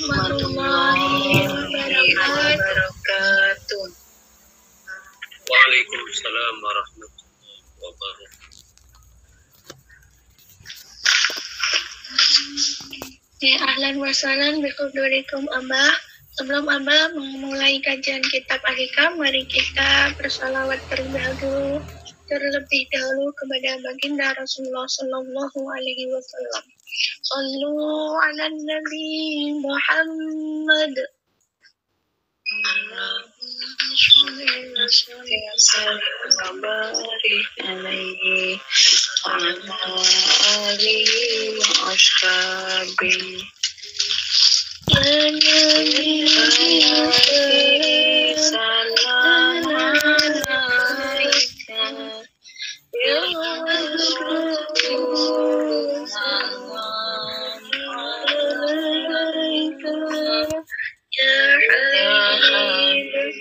warahmatullahi wabarakatuh. Waalaikumsalam warahmatullahi wabarakatuh. Ahlan wa sahlan bihudurikum Abah. Sebelum Abah memulai kajian kitab Al-Hikam, mari kita bersalawat terlebih dahulu kepada baginda Rasulullah Sallallahu Alaihi Wasallam. Sallu ala Nabi Muhammad. Ya Nabi salam alaika, ya Rasul salam alaika, ya Habib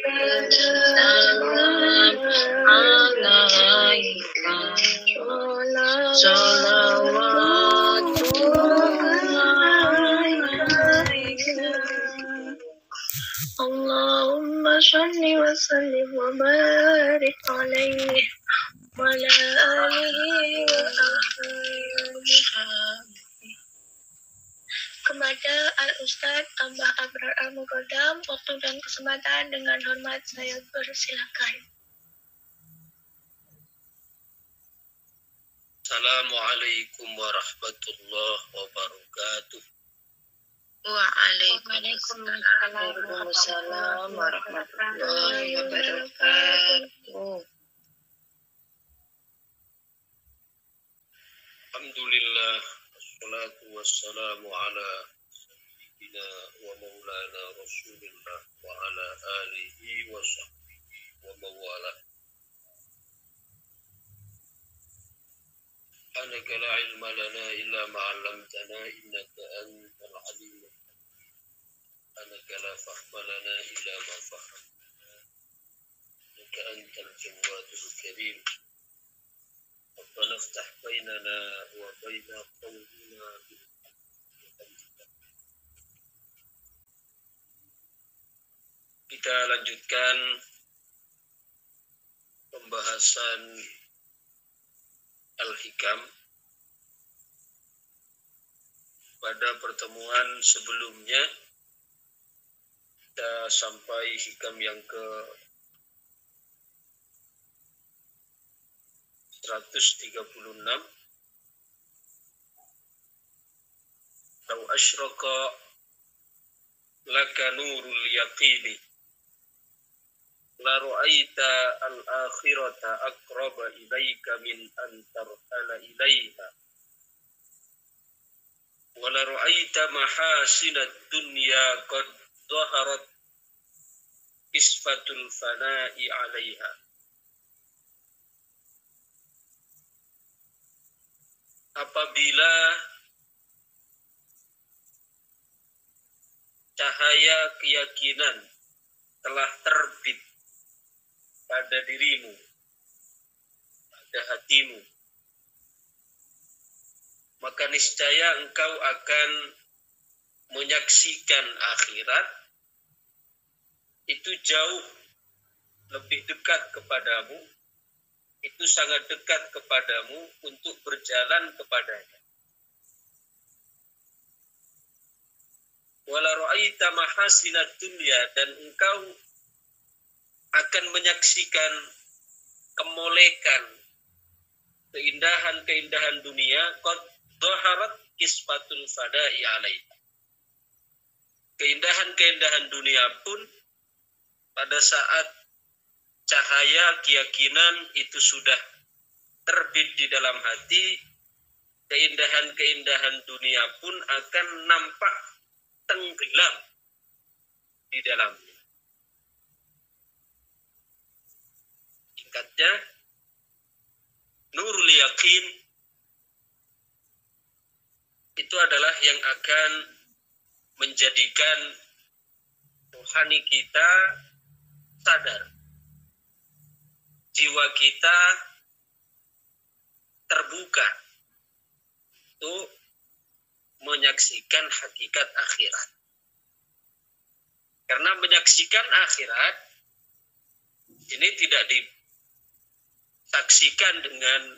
salam alaika, Allahumma shalli wa sallim wa barik alaihi wa ala alihi wa ashabihi. Kepada Al-Ustaz Abah Abrar Al-Muqaddam, waktu dan kesempatan dengan hormat saya persilakan. Assalamualaikum warahmatullahi wabarakatuh. Waalaikumsalam warahmatullahi wabarakatuh. Alhamdulillah, wassalatu wassalamu ala sayyidina wa maulana Rasulillah wa ala alihi wa sahbihi wa mawala. Anaka la ilma lana illa ma'allamtana innaka antal alimul hakim. Anaka la fahma lana illa ma fahamtana innaka antal jawadul karim. Rabbana iftah bainana wa baina qawmina bil haqq. Kita lanjutkan pembahasan Al-Hikam. Pada pertemuan sebelumnya kita sampai hikam yang ke 136. Lau asyraka laka nurul yaqini la ra'aita al-akhirata aqraba ilaika min an tarhala ilaiha wa la ra'aita mahasinad dunya qad dhaharat isfatul fana'i 'alaiha. Apabila cahaya keyakinan telah terbit pada dirimu, pada hatimu, maka niscaya engkau akan menyaksikan akhirat itu jauh lebih dekat kepadamu, itu sangat dekat kepadamu untuk berjalan kepadanya. Wala ra'aita mahasinad dunya, dan engkau akan menyaksikan kemolekan, keindahan-keindahan dunia, qad dhaharat kisfatul fada'i 'alaiha. Keindahan-keindahan dunia pun pada saat cahaya keyakinan itu sudah terbit di dalam hati, keindahan-keindahan dunia pun akan nampak tenggelam di dalamnya. Singkatnya, nurul yakin itu adalah yang akan menjadikan rohani kita sadar, jiwa kita terbuka untuk menyaksikan hakikat akhirat. Karena menyaksikan akhirat ini tidak disaksikan dengan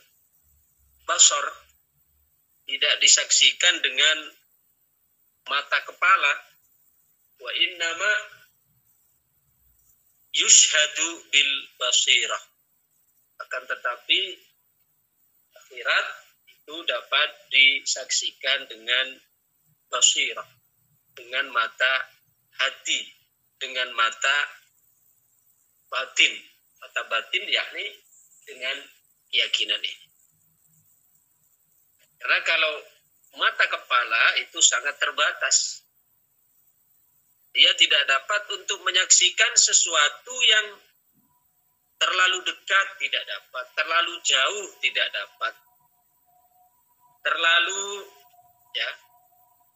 basar, tidak disaksikan dengan mata kepala. Wa innama yushhadu bil basirah. Akan tetapi akhirat itu dapat disaksikan dengan basirah, dengan mata hati, dengan mata batin. Mata batin yakni dengan keyakinan ini. Karena kalau mata kepala itu sangat terbatas. Dia tidak dapat untuk menyaksikan sesuatu yang terlalu dekat, tidak dapat. Terlalu jauh, tidak dapat.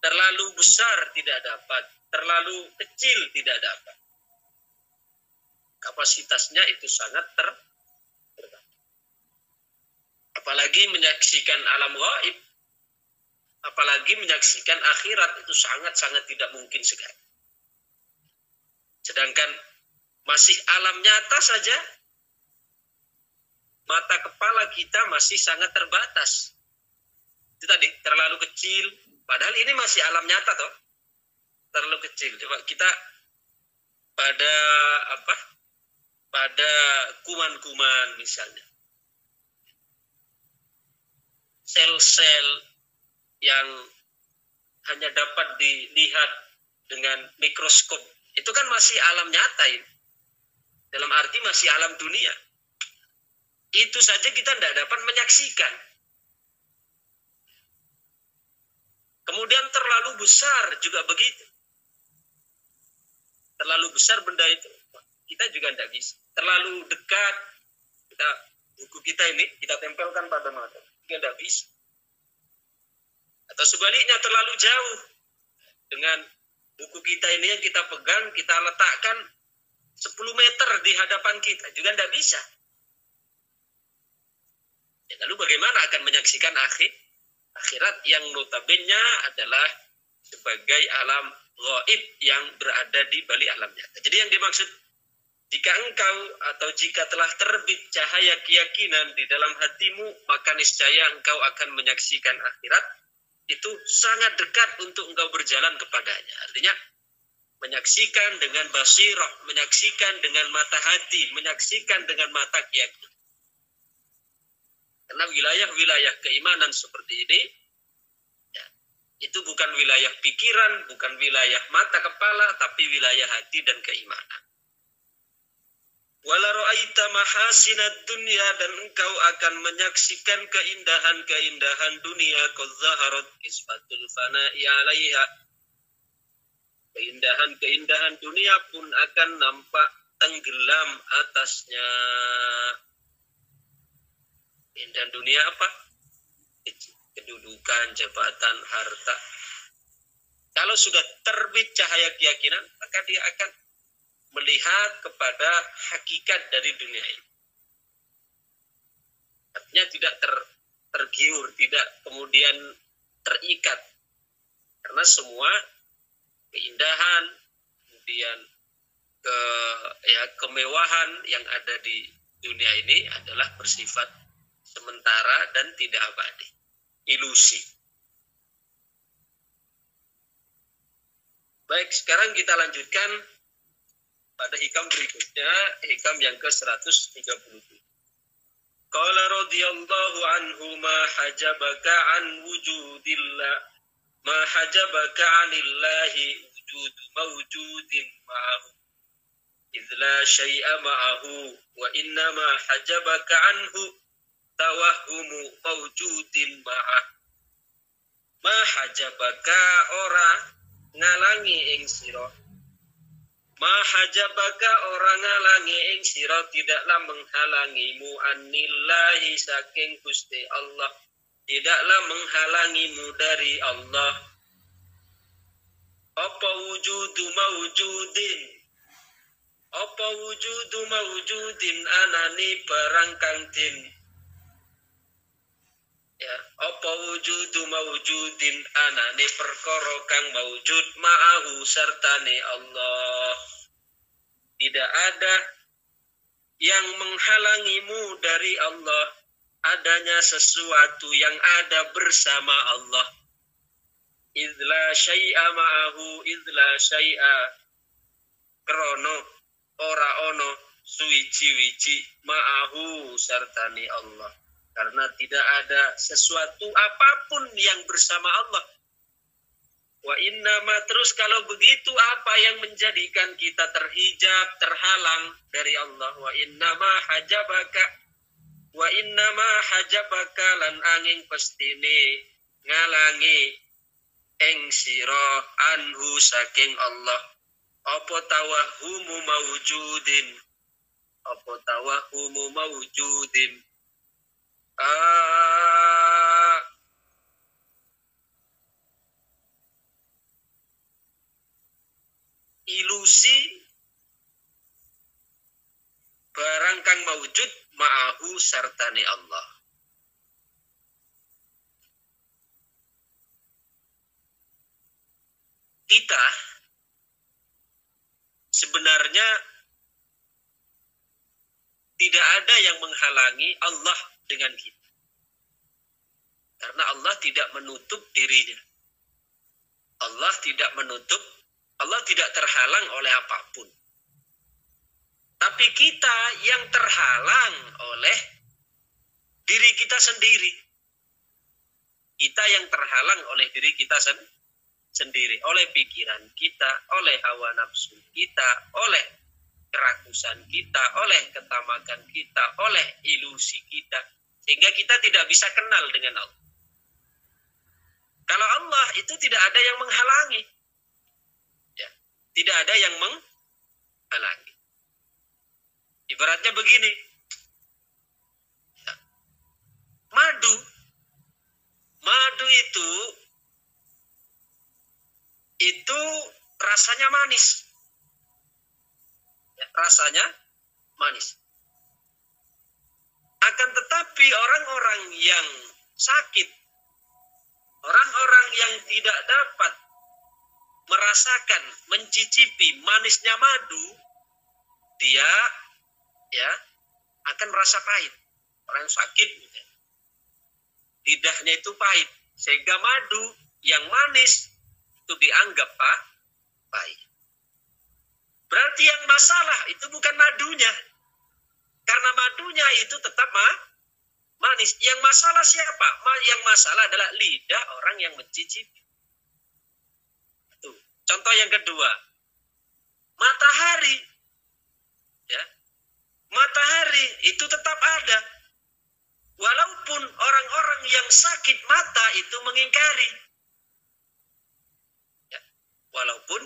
Terlalu besar, tidak dapat. Terlalu kecil, tidak dapat. Kapasitasnya itu sangat terbatas. Apalagi menyaksikan alam gaib, apalagi menyaksikan akhirat, itu sangat-sangat tidak mungkin sekali. Sedangkan masih alam nyata saja, mata kepala kita masih sangat terbatas. Itu tadi, terlalu kecil. Padahal ini masih alam nyata toh. Terlalu kecil. Coba kita pada kuman-kuman misalnya. Sel-sel yang hanya dapat dilihat dengan mikroskop. Itu kan masih alam nyata ini. Dalam arti masih alam dunia. Itu saja kita tidak dapat menyaksikan. Kemudian terlalu besar juga begitu. Terlalu besar benda itu, kita juga tidak bisa. Terlalu dekat, buku kita ini, kita tempelkan pada mata. Kita tidak bisa. Atau sebaliknya terlalu jauh. Dengan buku kita ini yang kita pegang, kita letakkan 10 meter di hadapan kita. Juga tidak bisa. Ya, lalu bagaimana akan menyaksikan akhirat yang notabene adalah sebagai alam gaib yang berada di balik alam nyata. Jadi yang dimaksud, jika engkau atau jika telah terbit cahaya keyakinan di dalam hatimu, maka niscaya engkau akan menyaksikan akhirat. Itu sangat dekat untuk engkau berjalan kepadanya. Artinya menyaksikan dengan basirah, menyaksikan dengan mata hati, menyaksikan dengan mata keyakinan. Karena wilayah-wilayah keimanan seperti ini, ya, itu bukan wilayah pikiran, bukan wilayah mata kepala, tapi wilayah hati dan keimanan. Wala ra'aita mahasinad dunya, dan engkau akan menyaksikan keindahan-keindahan dunia, qad zaharat kisbatul fana'i 'alaiha. Keindahan-keindahan dunia pun akan nampak tenggelam atasnya. Keindahan dunia apa? Kedudukan, jabatan, harta. Kalau sudah terbit cahaya keyakinan, maka dia akan melihat kepada hakikat dari dunia ini. Artinya tidak tergiur, tidak kemudian terikat. Karena semua keindahan, kemudian kemewahan yang ada di dunia ini adalah bersifat sementara dan tidak abadi. Ilusi. Baik, sekarang kita lanjutkan pada hikam berikutnya, hikam yang ke-137. Qala radhiyallahu anhu ma hajabaka an wujudillah, ma hajabaka anillahi wujudu mawjudin ma'ahu, idh la syai'a ma'ahu, wa innama hajabaka anhu tawahumu mawjudin ma'ah. Ma hajabaka ora ngalangi ing sira, ma hajabaka ora ngalangi ing sira, tidaklah menghalangimu anillahi saking Gusti Allah, tidaklah menghalangimu dari Allah. Apa wujudu mawjudin, apa wujudu mawjudin, anani barang kang den Ya, apa wujudu mawujudin anane perkara kang mawujud ma'ahu sertane Allah. Tidak ada yang menghalangimu dari Allah, adanya sesuatu yang ada bersama Allah. Idla syai'a ma'ahu idla syai'a krono ora ono suwiji-wiji ma'ahu sertani Allah. Karena tidak ada sesuatu apapun yang bersama Allah. Wa innama terus kalau begitu apa yang menjadikan kita terhijab, terhalang dari Allah? Wa innama hajabaka lan angin pestine ngalangi ing sira anhu saking Allah. Apa tawahumu mawujudin ilusi barang kang mawujud ma'ahu sartani Allah. Kita sebenarnya tidak ada yang menghalangi Allah dengan kita. Karena Allah tidak menutup dirinya. Allah tidak terhalang oleh apapun. Tapi kita yang terhalang oleh diri kita sendiri. Kita yang terhalang oleh diri kita sendiri. Oleh pikiran kita, oleh hawa nafsu kita, oleh kerakusan kita, oleh ketamakan kita, oleh ilusi kita. Sehingga kita tidak bisa kenal dengan Allah. Kalau Allah itu tidak ada yang menghalangi. Ya, tidak ada yang menghalangi. Ibaratnya begini. Ya, madu itu rasanya manis. Ya, rasanya manis. Akan tetapi orang-orang yang sakit, orang-orang yang tidak dapat merasakan, mencicipi manisnya madu, dia ya akan merasa pahit. Orang sakit, lidahnya itu pahit, sehingga madu yang manis itu dianggap pahit. Berarti yang masalah itu bukan madunya, karena madunya itu tetap manis. Yang masalah siapa? Yang masalah adalah lidah orang yang mencicipi. Tuh. Contoh yang kedua, matahari. Ya. Matahari itu tetap ada. Walaupun orang-orang yang sakit mata itu mengingkari. Ya. Walaupun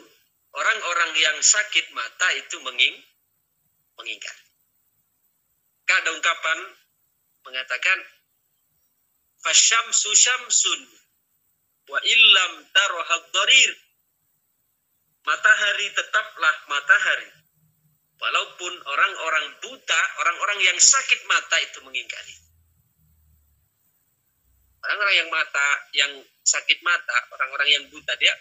orang-orang yang sakit mata itu mengingkari. Ada ungkapan mengatakan fasyamsu syamsun wa illam tarahad dharir. Matahari tetaplah matahari walaupun orang-orang buta, orang-orang yang sakit mata itu mengingkari. Orang-orang yang sakit mata, orang-orang yang buta, dia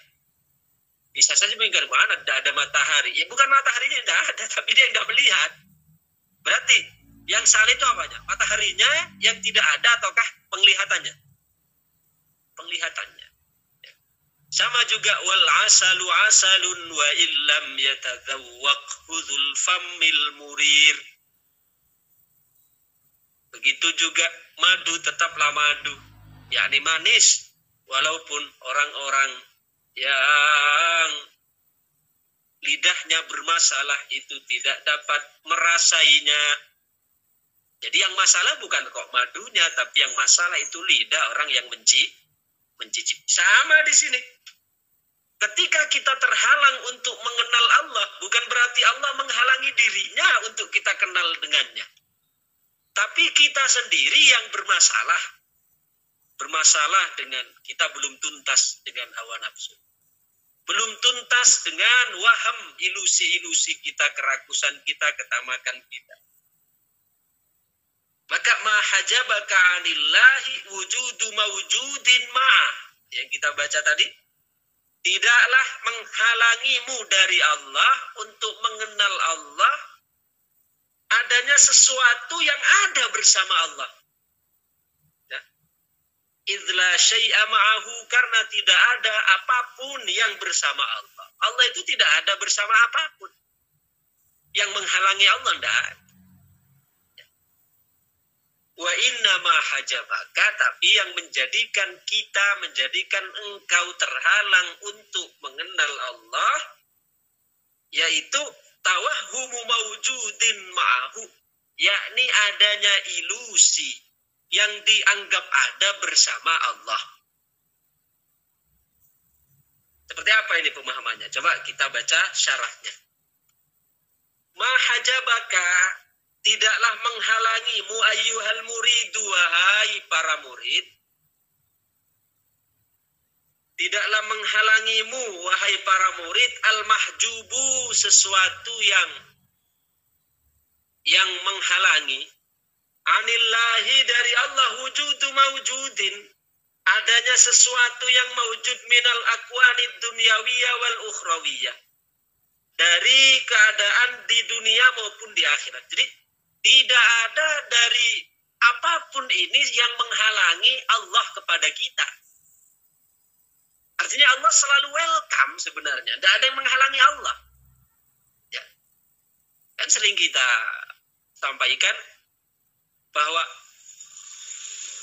bisa saja mengingkari, mana ada matahari. Ya bukan mataharinya tidak ada, tapi dia tidak melihat. Berarti yang salah itu apanya? Mataharinya yang tidak ada ataukah penglihatannya? Penglihatannya. Sama juga wal asalu asalun wa illam yatadzawwaq hudhul fammil murir. Begitu juga madu tetaplah madu, yakni manis, walaupun orang-orang yang lidahnya bermasalah itu tidak dapat merasainya. Jadi yang masalah bukan kok madunya, tapi yang masalah itu lidah orang yang mencicip. Sama di sini. Ketika kita terhalang untuk mengenal Allah, bukan berarti Allah menghalangi dirinya untuk kita kenal dengannya. Tapi kita sendiri yang bermasalah. Bermasalah dengan kita belum tuntas dengan hawa nafsu. Belum tuntas dengan waham, ilusi-ilusi kita, kerakusan kita, ketamakan kita. Maka hajabaka 'anillahi wujudu mawjudin ma'ah. Yang kita baca tadi, tidaklah menghalangimu dari Allah untuk mengenal Allah adanya sesuatu yang ada bersama Allah. Idla syai'a ma'ahu, karena tidak ada apapun yang bersama Allah. Allah itu tidak ada bersama apapun. Yang menghalangi Allah tidak ada. Wa inna ma hajabaka, tapi yang menjadikan engkau terhalang untuk mengenal Allah, yaitu tawahhumu mawjudin ma'ahu, yakni adanya ilusi yang dianggap ada bersama Allah. Seperti apa ini pemahamannya? Coba kita baca syarahnya. Ma hajabaka, tidaklah menghalangimu ayyuhal muridu, wahai para murid. Tidaklah menghalangimu wahai para murid al-mahjubu, sesuatu yang menghalangi, anillahi, dari Allah, wujudu mawjudin, adanya sesuatu yang mawjud minal aqwanid dunyawiyah wal ukhrawiyah, dari keadaan di dunia maupun di akhirat. Jadi tidak ada dari apapun ini yang menghalangi Allah kepada kita. Artinya Allah selalu welcome sebenarnya. Tidak ada yang menghalangi Allah. Ya. Kan sering kita sampaikan bahwa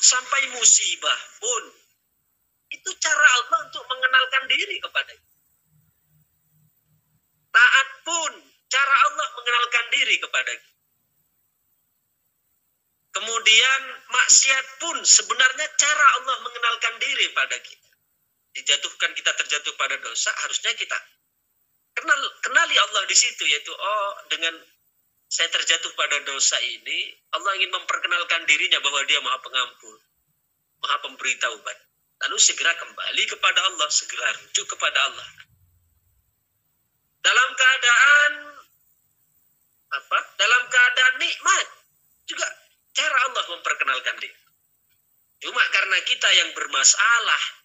sampai musibah pun itu cara Allah untuk mengenalkan diri kepada kita. Taat pun cara Allah mengenalkan diri kepada kita. Kemudian maksiat pun sebenarnya cara Allah mengenalkan diri pada kita. Dijatuhkan, kita terjatuh pada dosa, harusnya kita kenali Allah di situ, yaitu dengan saya terjatuh pada dosa ini, Allah ingin memperkenalkan dirinya bahwa Dia Maha Pengampun, Maha Pemberi Taubat. Lalu segera kembali kepada Allah, segera rujuk kepada Allah. Dalam keadaan nikmat juga cara Allah memperkenalkan diri. Cuma karena kita yang bermasalah,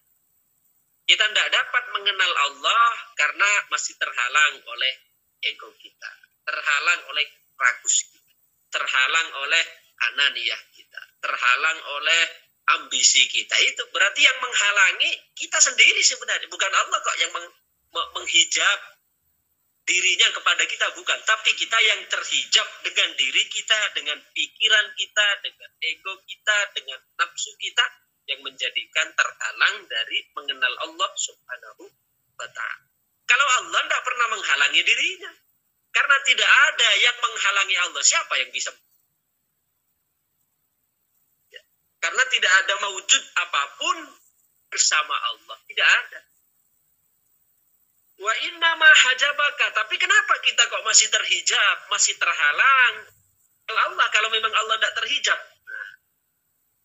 kita tidak dapat mengenal Allah karena masih terhalang oleh ego kita, terhalang oleh ragus kita, terhalang oleh ananiyah kita, terhalang oleh ambisi kita. Itu berarti yang menghalangi kita sendiri sebenarnya, bukan Allah kok yang menghijab dirinya kepada kita, bukan, tapi kita yang terhijab dengan diri kita, dengan pikiran kita, dengan ego kita, dengan nafsu kita, yang menjadikan terhalang dari mengenal Allah Subhanahu wa ta'ala. Kalau Allah tidak pernah menghalangi dirinya, karena tidak ada yang menghalangi Allah. Siapa yang bisa? Ya. Karena tidak ada mawujud apapun bersama Allah, tidak ada. Wa inna ma hajabaka, tapi kenapa kita kok masih terhijab, masih terhalang? Allah, kalau memang Allah tidak terhijab,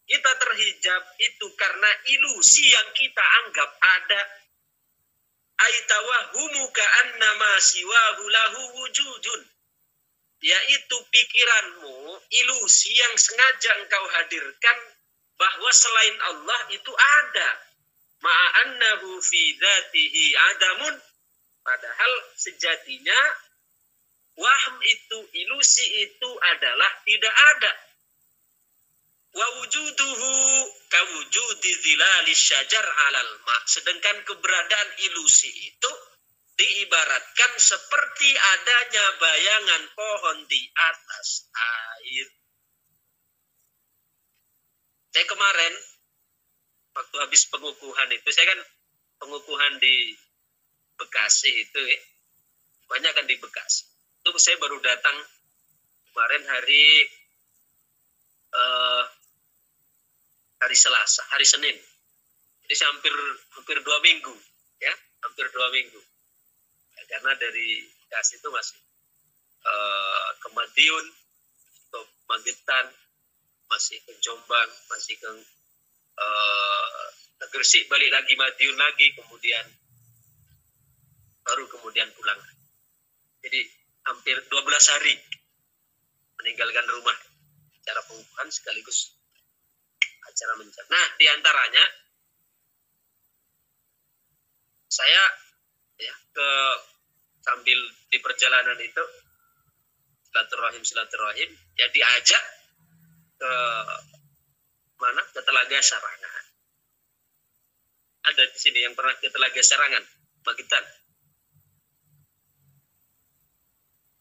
kita terhijab itu karena ilusi yang kita anggap ada. Aitawahumu ka'annama siwahu lahu wujudun, yaitu pikiranmu, ilusi yang sengaja engkau hadirkan bahwa selain Allah itu ada. Ma'annahu fi dzatihi adamun, padahal sejatinya wahm itu, ilusi itu adalah tidak ada. Wa wujuduhu kawujudi zilalis syajar alal ma, sedangkan keberadaan ilusi itu diibaratkan seperti adanya bayangan pohon di atas air. Saya kemarin waktu habis pengukuhan itu, saya kan pengukuhan di Bekasi itu ya, banyak kan di Bekasi. Itu saya baru datang kemarin hari Selasa, hari Senin. Jadi hampir 2 minggu, ya, hampir 2 minggu. Ya, karena dari Bekasi itu masih ke Madiun, ke Magetan, masih ke Jombang, masih ke Gresik, balik lagi Madiun lagi, kemudian pulang. Jadi hampir 12 hari meninggalkan rumah. Cara pengukuhan sekaligus cara mencari. Nah, diantaranya saya ya sambil di perjalanan itu silaturahim ya diajak ke mana, ke Telaga Sarangan. Ada di sini yang pernah ke Telaga Sarangan, Magetan?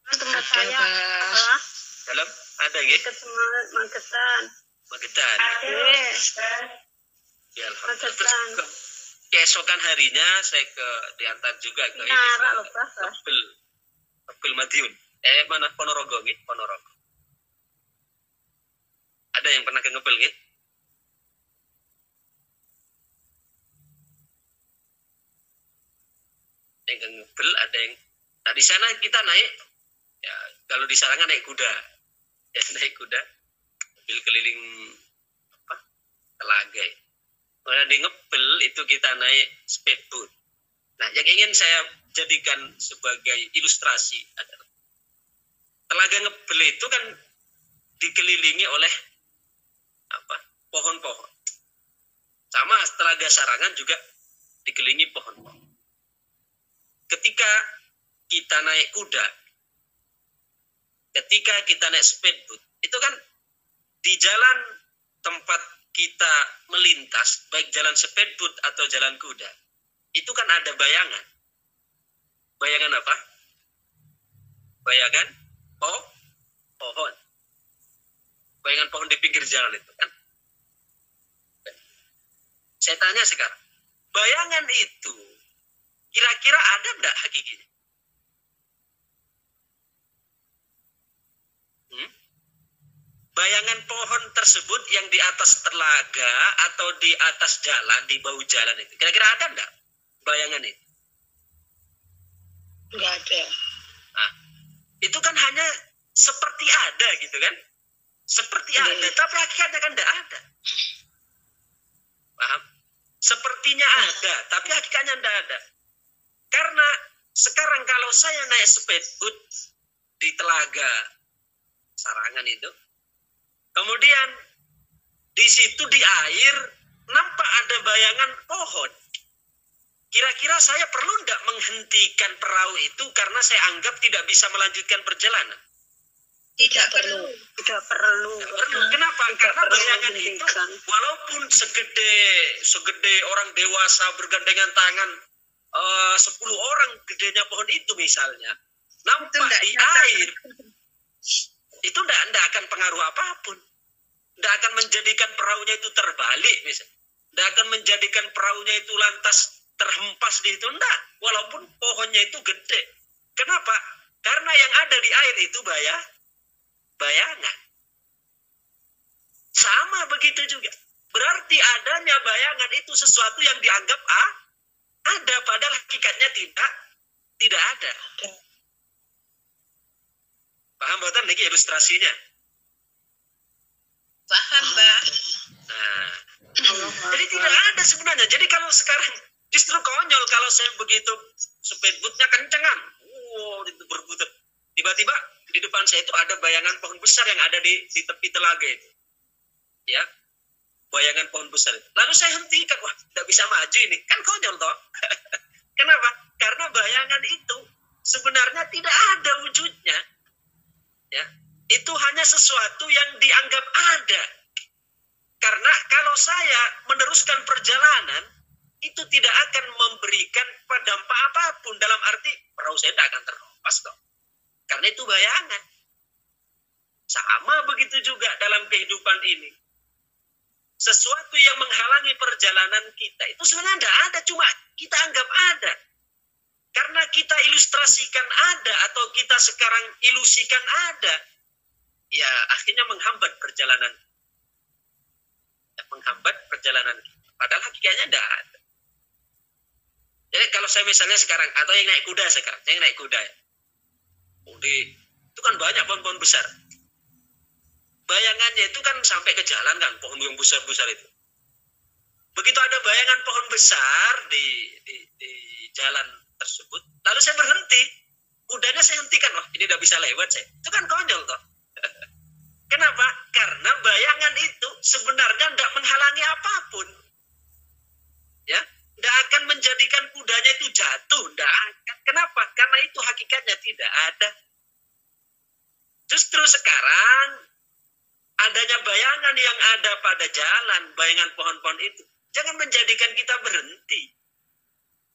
Tempat saya dalam ada gitu? Magetan. Magetan. Ya, alhamdulillah. Keesokan harinya saya diantar juga ke ini, Ngebel Madiun. Mana, Ponorogo gitu, Ponorogo. Ada yang pernah ke Ngebel gitu? Yang ke Ngebel ada yang. Nah di sana kita naik, ya kalau di Sarangan naik kuda, ya naik kuda, mobil keliling apa, Telaga. Kalau di Ngebel itu kita naik speedboat. Nah yang ingin saya jadikan sebagai ilustrasi adalah Telaga Ngebel itu kan dikelilingi oleh apa, pohon-pohon. Sama Telaga Sarangan juga dikelilingi pohon-pohon. Ketika kita naik kuda, ketika kita naik speedboat, itu kan di jalan tempat kita melintas, baik jalan speedboat atau jalan kuda, itu kan ada bayangan. Bayangan apa? Bayangan pohon. Bayangan pohon di pinggir jalan itu kan. Saya tanya sekarang, bayangan itu kira-kira ada enggak hakikinya? Bayangan pohon tersebut yang di atas telaga atau di atas jalan, di bahu jalan itu, kira-kira ada enggak bayangan itu? Enggak ada. Nah, itu kan hanya seperti ada gitu kan? Seperti ada, tapi hakikatnya kan enggak ada. Paham? Sepertinya ada, tapi hakikatnya enggak ada. Karena sekarang kalau saya naik speedboat di Telaga Sarangan itu, kemudian di situ di air nampak ada bayangan pohon. Kira-kira saya perlu enggak menghentikan perahu itu karena saya anggap tidak bisa melanjutkan perjalanan? Tidak perlu. Kenapa? Karena bayangan itu walaupun segede orang dewasa bergandengan tangan, 10 orang gedenya pohon itu misalnya, nampak di air, itu enggak akan pengaruh apapun. Enggak akan menjadikan perahunya itu terbalik misalnya. Enggak akan menjadikan perahunya itu lantas terhempas di situ, enggak. Walaupun pohonnya itu gede. Kenapa? Karena yang ada di air itu bayangan. Sama begitu juga. Berarti adanya bayangan itu sesuatu yang dianggap ada, padahal hakikatnya tidak ada. Paham betul lagi ilustrasinya? Paham, Mbak. Nah, jadi tidak ada sebenarnya. Jadi kalau sekarang justru konyol kalau saya begitu speedboatnya kencengan, itu berputar. Tiba-tiba di depan saya itu ada bayangan pohon besar yang ada di tepi telaga itu, ya, bayangan pohon besar itu. Lalu saya hentikan, wah, tidak bisa maju ini, kan konyol toh. Kenapa? Karena bayangan itu sebenarnya tidak ada wujudnya, ya. Itu hanya sesuatu yang dianggap ada. Karena kalau saya meneruskan perjalanan, itu tidak akan memberikan dampak apapun. Dalam arti, perahu saya tidak akan terhempas kok. Karena itu bayangan. Sama begitu juga dalam kehidupan ini. Sesuatu yang menghalangi perjalanan kita, itu sebenarnya tidak ada, cuma kita anggap ada. Karena kita ilustrasikan ada, atau kita sekarang ilusikan ada, ya akhirnya menghambat perjalanan. Menghambat perjalanan kita. Padahal hakikatnya tidak ada. Jadi kalau saya misalnya sekarang, atau yang naik kuda sekarang, saya naik kuda ya. Itu kan banyak pohon-pohon besar. Bayangannya itu kan sampai ke jalan kan, pohon yang besar-besar itu. Begitu ada bayangan pohon besar di jalan tersebut, lalu saya berhenti. Kudanya saya hentikan, wah ini udah bisa lewat saya. Itu kan konyol toh. Kenapa? Karena bayangan itu sebenarnya tidak menghalangi apapun. Ya, tidak akan menjadikan kudanya itu jatuh, tidak akan. Kenapa? Karena itu hakikatnya tidak ada. Justru sekarang adanya bayangan yang ada pada jalan, bayangan pohon-pohon itu, jangan menjadikan kita berhenti.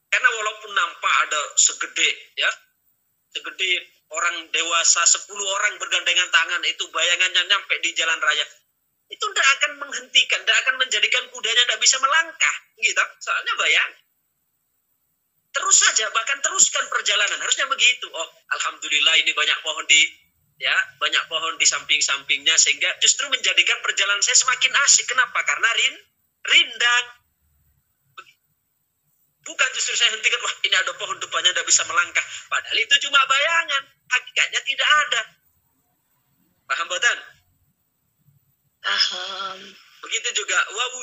Karena walaupun nampak ada segede orang dewasa 10 orang bergandengan tangan, itu bayangannya nyampe di jalan raya, itu tidak akan menghentikan, tidak akan menjadikan kudanya tidak bisa melangkah, gitu. Soalnya bayang. Terus saja, bahkan teruskan perjalanan, harusnya begitu. Oh, alhamdulillah ini banyak pohon di samping-sampingnya, sehingga justru menjadikan perjalanan saya semakin asik. Kenapa? Karena rindang. Bukan justru saya hentikan, wah ini ada pohon depannya tidak bisa melangkah. Padahal itu cuma bayangan, hakikatnya tidak ada. Paham boten? Paham. Begitu juga wa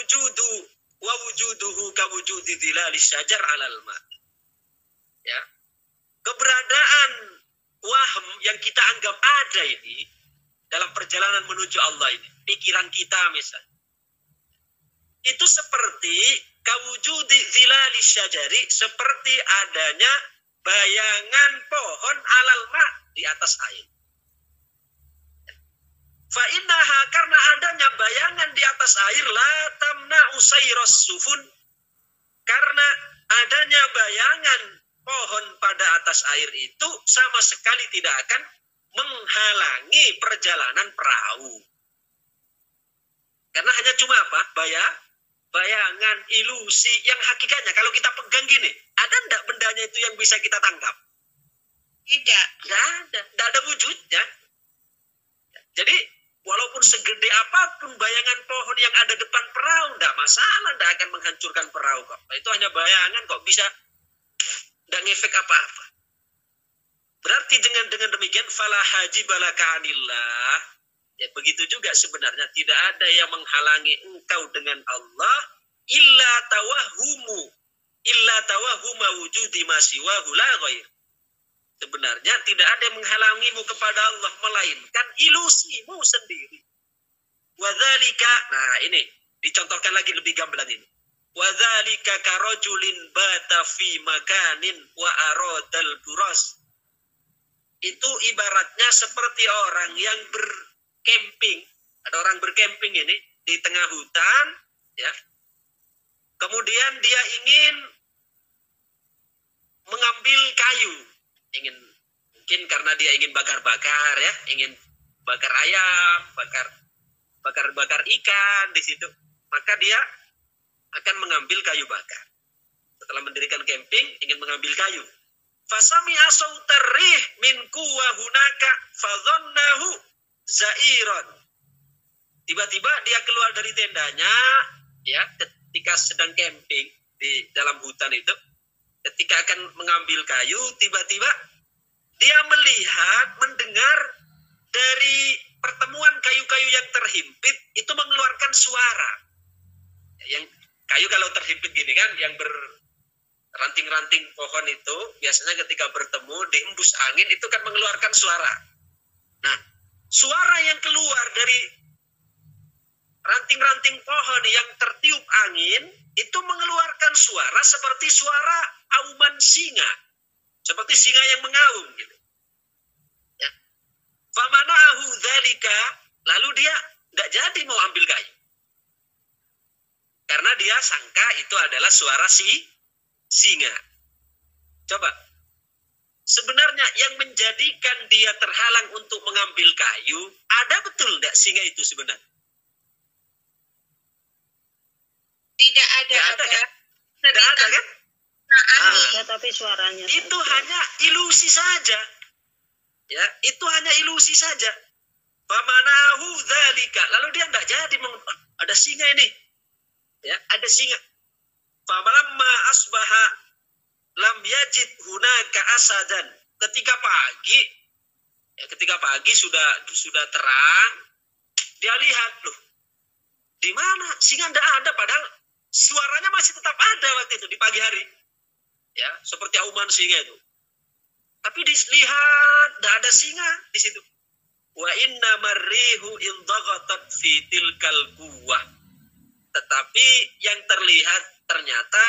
wujuduhu ka wujudi dhilalis syajar 'alal ma. Ya. Keberadaan waham yang kita anggap ada ini dalam perjalanan menuju Allah ini, pikiran kita misalnya, itu seperti kawujudi zilalis syajari, seperti adanya bayangan pohon alal ma, di atas air. Fa innaha, karena adanya bayangan di atas air, la tamna'u sayras sufun, karena adanya bayangan pohon pada atas air itu sama sekali tidak akan menghalangi perjalanan perahu. Karena hanya cuma apa? Bayangan, ilusi yang hakikatnya kalau kita pegang gini, ada enggak bendanya itu yang bisa kita tangkap? Tidak. Enggak ada wujudnya. Jadi walaupun segede apapun bayangan pohon yang ada depan perahu, enggak masalah, enggak akan menghancurkan perahu kok. Itu hanya bayangan kok, bisa enggak ngefek apa-apa. Berarti dengan demikian fala hajibala kanillah. Ya, begitu juga sebenarnya tidak ada yang menghalangi engkau dengan Allah illa tawahhuma wujudi ma siwahu la ghair. Sebenarnya tidak ada yang menghalangimu kepada Allah melainkan ilusimu sendiri. Wadzalika, nah ini dicontohkan lagi lebih gamblang ini. Wadzalika karajulin bata fi makanin wa aradal buras. Itu ibaratnya seperti orang yang bercamping. Ada orang bercamping ini di tengah hutan, ya. Kemudian dia ingin mengambil kayu, mungkin karena dia ingin bakar-bakar, ya, ingin bakar ayam, bakar ikan di situ. Maka dia akan mengambil kayu bakar. Setelah mendirikan camping, ingin mengambil kayu. Fasami asautar rih min kuwa hunaka fadhannahu zairon. Tiba-tiba dia keluar dari tendanya, ya, ketika sedang camping di dalam hutan itu, ketika akan mengambil kayu, tiba-tiba dia mendengar dari pertemuan kayu-kayu yang terhimpit itu mengeluarkan suara. Yang kayu kalau terhimpit gini kan, yang ranting-ranting pohon itu biasanya ketika bertemu dihembus angin itu kan mengeluarkan suara. Nah, suara yang keluar dari ranting-ranting pohon yang tertiup angin itu mengeluarkan suara seperti suara auman singa, seperti singa yang mengaum gitu. Ya. Famana'ahu dzalika, lalu dia tidak jadi mau ambil kayu. Karena dia sangka itu adalah suara singa. Coba. Sebenarnya yang menjadikan dia terhalang untuk mengambil kayu, ada betul tidak singa itu sebenarnya? Tidak ada. Tidak ada kan? Tidak ada kan? Ada, tapi suaranya itu saja. Hanya ilusi saja. Ya, itu hanya ilusi saja. Famanahu dzalika. Lalu dia tidak jadi ada singa ini. Ya, ada singa. Falamma asbaha lam yajid hunaka asadan. Ketika pagi sudah terang, dia lihat, loh, di mana singa tidak ada, padahal suaranya masih tetap ada waktu itu di pagi hari. Ya, seperti auman singa itu. Tapi dilihat tidak ada singa di situ. Wa inna marrihu in dhaghatat fi tilkal quwwah. Tetapi yang terlihat ternyata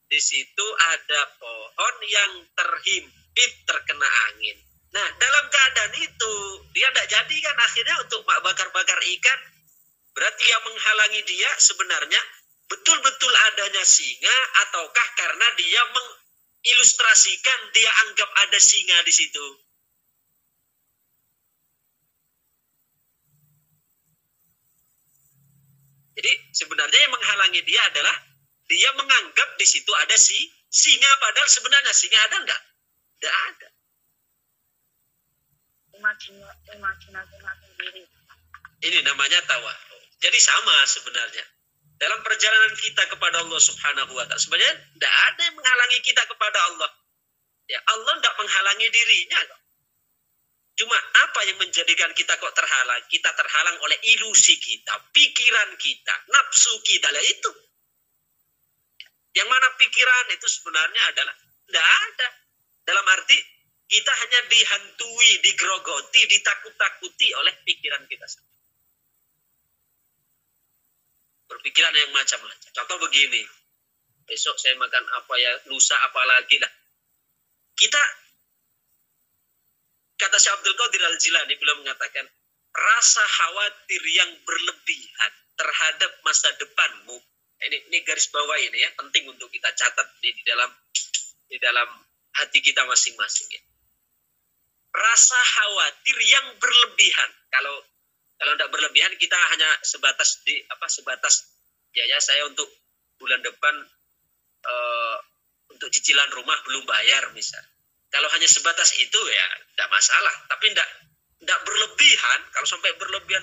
di situ ada pohon yang terhimpit terkena angin. Nah, dalam keadaan itu dia tidak jadi kan akhirnya untuk bakar-bakar ikan. Berarti yang menghalangi dia sebenarnya betul-betul adanya singa ataukah karena dia mengilustrasikan dia anggap ada singa di situ. Jadi sebenarnya yang menghalangi dia adalah dia menganggap di situ ada singa, padahal sebenarnya singa ada enggak? Tidak ada. Imajinasi sendiri. Ini namanya tawakkul. Jadi sama sebenarnya. Dalam perjalanan kita kepada Allah Subhanahu wa Ta'ala, sebenarnya tidak ada yang menghalangi kita kepada Allah. Ya, Allah tidak menghalangi dirinya. Cuma apa yang menjadikan kita kok terhalang? Kita terhalang oleh ilusi kita, pikiran kita, nafsu kita. Lah itu. Yang mana pikiran itu sebenarnya adalah tidak ada. Dalam arti kita hanya dihantui, digerogoti, ditakut-takuti oleh pikiran kita sendiri. Berpikiran yang macam-macam. Contoh begini, besok saya makan apa ya, lusa apa lagi lah. Kita, kata Syekh Abdul Qadir Al-Jilani, beliau mengatakan, rasa khawatir yang berlebihan terhadap masa depanmu, ini garis bawah ini ya, penting untuk kita catat di dalam hati kita masing-masing ya. Rasa khawatir yang berlebihan, kalau tidak berlebihan kita hanya sebatas ya saya untuk bulan depan untuk cicilan rumah belum bayar misal. Kalau hanya sebatas itu ya tidak masalah, tapi tidak berlebihan. Kalau sampai berlebihan,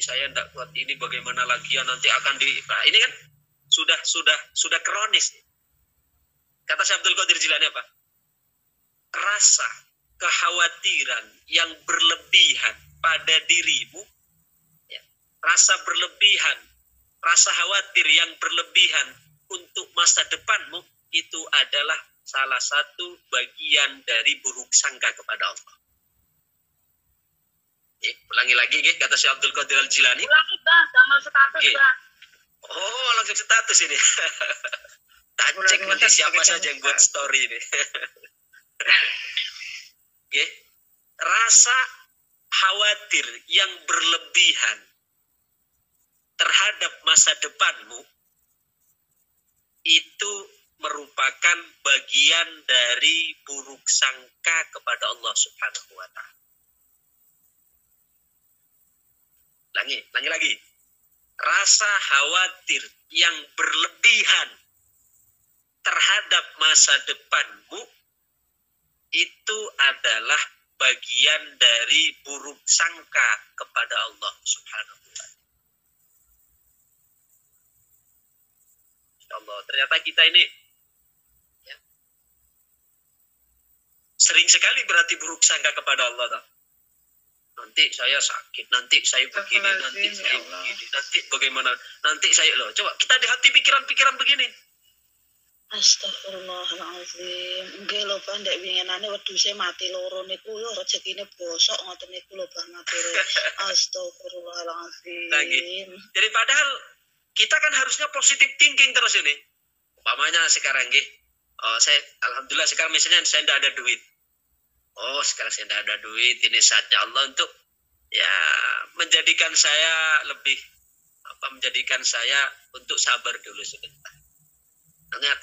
saya tidak kuat ini bagaimana lagi ya nanti akan nah, ini kan sudah kronis. Kata Syekh Abdul Qadir Jilani apa? Rasa kekhawatiran yang berlebihan pada dirimu, ya, rasa berlebihan, rasa khawatir yang berlebihan untuk masa depanmu itu adalah salah satu bagian dari buruk sangka kepada Allah. Ya, ulangi lagi kata Syekh Abdul Qadir Al-Jilani. Ulangi Bah, sama status Bah. Oh, langsung status ini. Tak cek nanti siapa saja yang buat story ini. Oke. Rasa khawatir yang berlebihan terhadap masa depanmu itu merupakan bagian dari buruk sangka kepada Allah Subhanahu wa Ta'ala. Langi lagi. Rasa khawatir yang berlebihan terhadap masa depanmu itu adalah bagian dari buruk sangka kepada Allah Subhanahu wa Ta'ala. Allah, ternyata kita ini ya, sering sekali berarti buruk sangka kepada Allah. Toh. Nanti saya sakit, nanti saya begini, nanti saya begini, nanti bagaimana, nanti saya loh. Coba kita di hati pikiran-pikiran begini. Astagfirullahaladzim. Nggih lho Pak, ndek winginane wedhuse mati loro niku yo rezekine bosok ngoten niku lho Pak maturi. Astagfirullahaladzim. Jadi padahal kita kan harusnya positive thinking terus ini. Umpamanya sekarang nggih. Saya alhamdulillah sekarang misalnya saya tidak ada duit. Oh, sekarang saya tidak ada duit, ini saatnya Allah untuk ya menjadikan saya untuk sabar dulu sebentar. Ingat.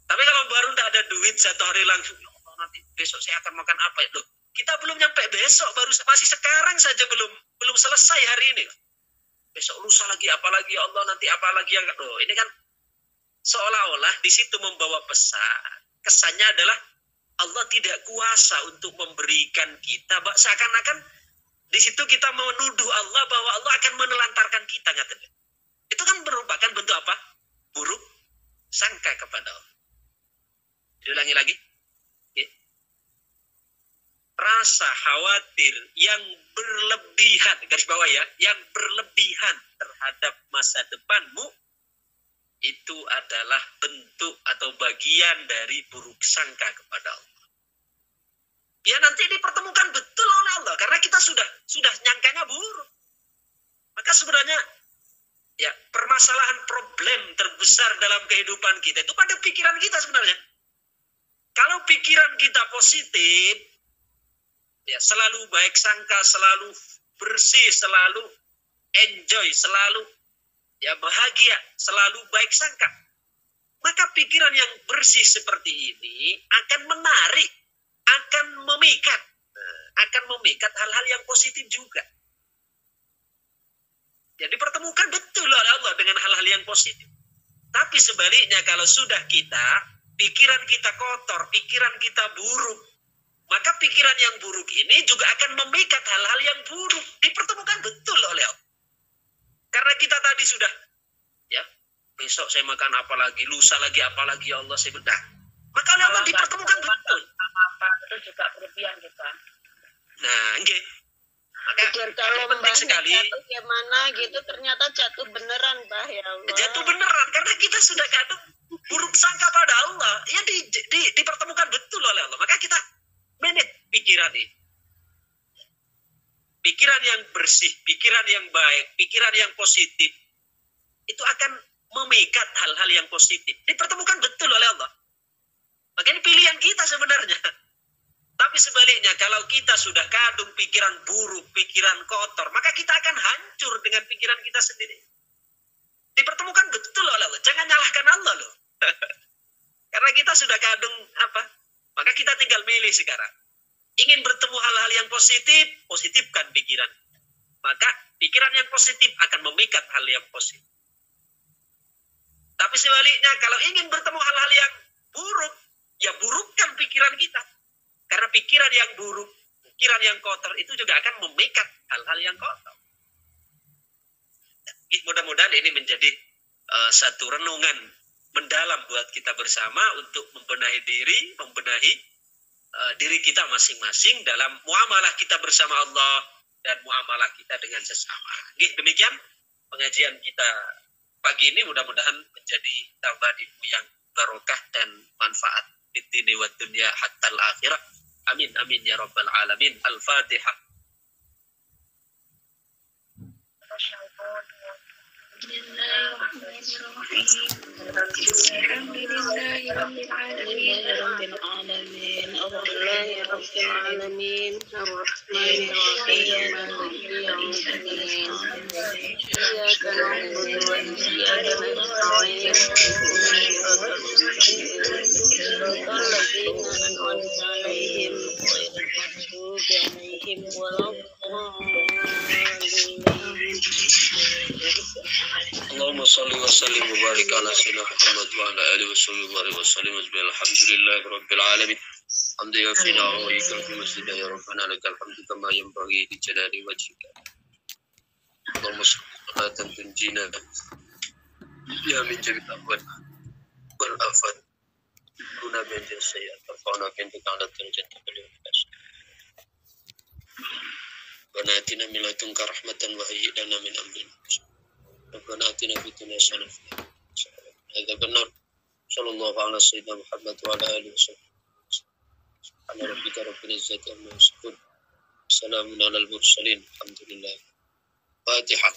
Tapi kalau baru tidak ada duit satu hari langsung, oh, nanti besok saya akan makan apa? Loh, kita belum nyampe besok, masih sekarang saja belum selesai hari ini. Besok lusa lagi apalagi Allah nanti apalagi yang loh, ini kan seolah-olah di situ membawa pesan. Kesannya adalah Allah tidak kuasa untuk memberikan kita, seakan-akan di situ kita menuduh Allah bahwa Allah akan menelantarkan kita, katanya. Itu kan merupakan bentuk apa? Buruk sangka kepada Allah. Diulangi lagi. Ya. Rasa khawatir yang berlebihan, garis bawah ya, yang berlebihan terhadap masa depanmu itu adalah bentuk atau bagian dari buruk sangka kepada Allah. ya nanti dipertemukan betul oleh Allah karena kita sudah nyangkanya buruk. Maka sebenarnya ya permasalahan problem terbesar dalam kehidupan kita itu pada pikiran kita sebenarnya. Kalau pikiran kita positif, ya selalu baik sangka, selalu bersih, selalu enjoy, selalu ya bahagia, selalu baik sangka, maka pikiran yang bersih seperti ini akan menarik, akan memikat hal-hal yang positif juga. Jadi pertemukan betul oleh Allah dengan hal-hal yang positif. Tapi sebaliknya kalau sudah pikiran kita kotor, pikiran kita buruk, maka pikiran yang buruk ini juga akan memikat hal-hal yang buruk. Dipertemukan betul oleh Allah. Karena kita tadi sudah, ya, besok saya makan apa lagi, lusa lagi apa lagi, ya Allah saya bedah. Maka oleh Allah dipertemukan betul. Apa itu juga berlebihan kita. Nah, enggak. Maka kalau penting sekali. Jatuh gimana gitu, ternyata jatuh beneran, Mbah, ya Allah. Jatuh beneran, karena kita sudah kadang buruk sangka pada Allah. Ya dipertemukan betul oleh Allah. Maka kita manage pikiran ini. Pikiran yang bersih, pikiran yang baik, pikiran yang positif, itu akan memikat hal-hal yang positif. Dipertemukan betul oleh Allah. Maka ini pilihan kita sebenarnya. Tapi sebaliknya, kalau kita sudah kadung pikiran buruk, pikiran kotor, maka kita akan hancur dengan pikiran kita sendiri. Dipertemukan betul oleh Allah. Jangan nyalahkan Allah loh. Karena kita sudah kadung maka kita tinggal milih sekarang. Ingin bertemu hal-hal yang positif, positifkan pikiran. Maka pikiran yang positif akan memikat hal yang positif. Tapi sebaliknya, kalau ingin bertemu hal-hal yang buruk, ya burukkan pikiran kita. Karena pikiran yang buruk, pikiran yang kotor itu juga akan memikat hal-hal yang kotor. Mudah-mudahan ini menjadi satu renungan mendalam buat kita bersama untuk membenahi diri kita masing-masing dalam muamalah kita bersama Allah dan muamalah kita dengan sesama. Demikian pengajian kita pagi ini, mudah-mudahan menjadi tabadimu yang barokah dan manfaat di dunia wa dunya hatta al-akhirah. Amin amin ya rabbal alamin. Al-Fatihah. Allahumma salli wa sallim wa barik ala sayyidina Muhammad wa ala alihi wa sahbihi wa sallim. Alhamdulillahi rabbil alamin. Hamdan yafina wa yukafi masjidah ya rabbana lakal hamdu kama yanbaghi li jalali wajhika. Allahumma salatan tunjina ya min jami'il ahwal wal afat. Kuna min sayyi'at tarfa'una bika ala darajati al-alas. Rabbana atina min ladunka rahmatan wa hayyi lana min amrina. Rabbana atina fid dunya hasanah. Hadza benar. Sallallahu ala sayyidina Muhammad wa ala alihi wasallam. Ana rabbika rabbil izzati amma yasifun. Salamun alal mursalin. Alhamdulillah. Fatihah.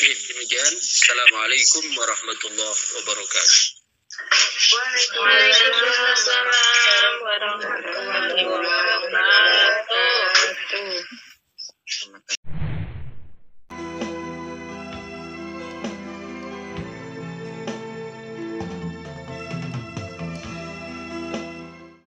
Demikian. Assalamualaikum warahmatullahi wabarakatuh. Waalaikumsalam warahmatullahi wabarakatuh.